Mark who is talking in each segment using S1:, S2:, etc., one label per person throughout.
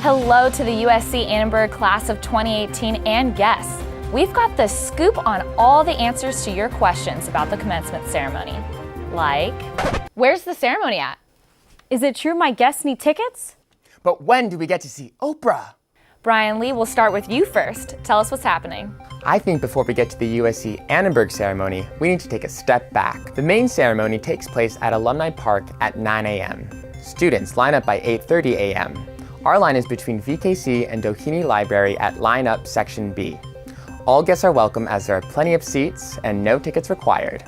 S1: Hello to the USC Annenberg class of 2018 and guests. We've got the scoop on all the answers to your questions about the commencement ceremony. Like, where's the ceremony at?
S2: Is it true my guests need tickets?
S3: But when do we get to see Oprah?
S1: Brian Lee, we'll start with you first. Tell us what's happening.
S3: I think before we get to the USC Annenberg ceremony, we need to take a step back. The main ceremony takes place at Alumni Park at 9 a.m. Students line up by 8:30 a.m. Our line is between VKC and Doheny Library at Line Up Section B. All guests are welcome as there are plenty of seats and no tickets required.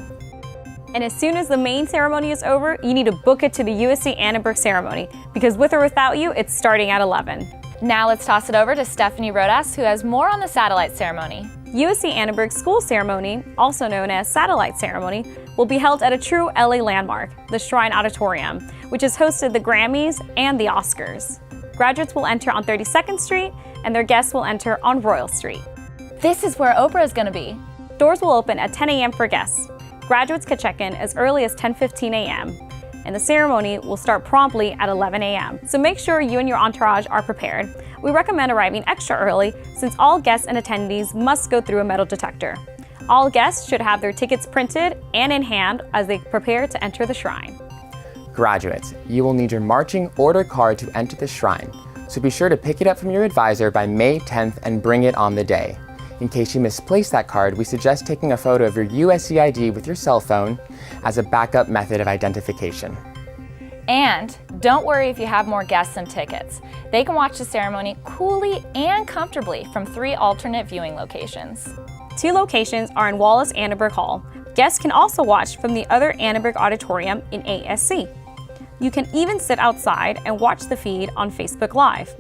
S2: And as soon as the main ceremony is over, you need to book it to the USC Annenberg ceremony, because with or without you, it's starting at 11.
S1: Now let's toss it over to Stephanie Rodas, who has more on the satellite ceremony.
S2: USC Annenberg School Ceremony, also known as Satellite Ceremony, will be held at a true LA landmark, the Shrine Auditorium, which has hosted the Grammys and the Oscars. Graduates will enter on 32nd Street, and their guests will enter on Royal Street.
S1: This is where Oprah is going to be.
S2: Doors will open at 10 a.m. for guests. Graduates could check in as early as 10:15 a.m. and the ceremony will start promptly at 11 a.m. So make sure you and your entourage are prepared. We recommend arriving extra early since all guests and attendees must go through a metal detector. All guests should have their tickets printed and in hand as they prepare to enter the shrine.
S3: Graduates, you will need your marching order card to enter the shrine, so be sure to pick it up from your advisor by May 10th and bring it on the day. In case you misplace that card, we suggest taking a photo of your USC ID with your cell phone as a backup method of identification.
S1: And don't worry if you have more guests than tickets. They can watch the ceremony coolly and comfortably from 3 alternate viewing locations.
S2: 2 locations are in Wallace Annenberg Hall. Guests can also watch from the other Annenberg Auditorium in ASC. You can even sit outside and watch the feed on Facebook Live.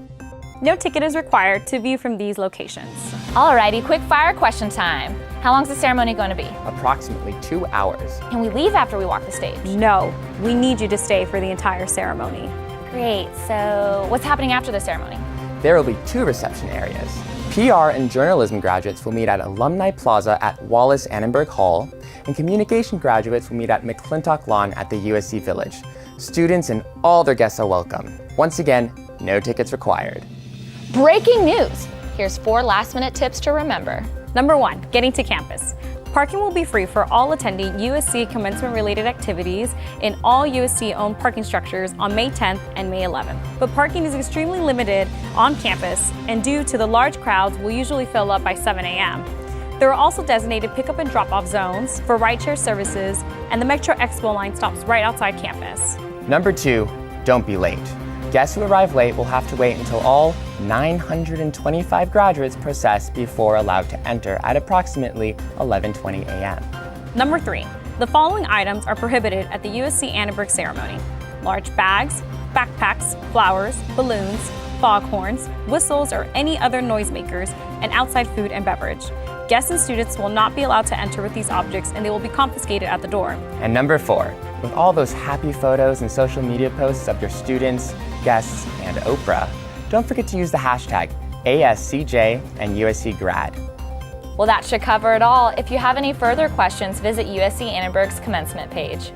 S2: No ticket is required to view from these locations.
S1: Alrighty, quick fire question time. How long is the ceremony going to be?
S3: Approximately 2 hours.
S1: Can we leave after we walk the stage?
S2: No, we need you to stay for the entire ceremony.
S1: Great, so what's happening after the ceremony?
S3: There will be 2 reception areas. PR and journalism graduates will meet at Alumni Plaza at Wallace Annenberg Hall, and communication graduates will meet at McClintock Lawn at the USC Village. Students and all their guests are welcome. Once again, no tickets required.
S1: Breaking news! Here's 4 last-minute tips to remember.
S2: Number 1, getting to campus. Parking will be free for all attending USC commencement-related activities in all USC-owned parking structures on May 10th and May 11th. But parking is extremely limited on campus, and due to the large crowds will usually fill up by 7 a.m. There are also designated pickup and drop-off zones for rideshare services, and the Metro Expo line stops right outside campus.
S3: Number 2, don't be late. Guests who arrive late will have to wait until all 925 graduates process before allowed to enter at approximately 11:20 a.m.
S2: Number 3, the following items are prohibited at the USC Annenberg ceremony: large bags, backpacks, flowers, balloons, foghorns, whistles, or any other noisemakers, and outside food and beverage. Guests and students will not be allowed to enter with these objects, and they will be confiscated at the door.
S3: And number 4, with all those happy photos and social media posts of your students, guests, and Oprah, don't forget to use the hashtag ASCJ and USC Grad.
S1: Well, that should cover it all. If you have any further questions, visit USC Annenberg's commencement page.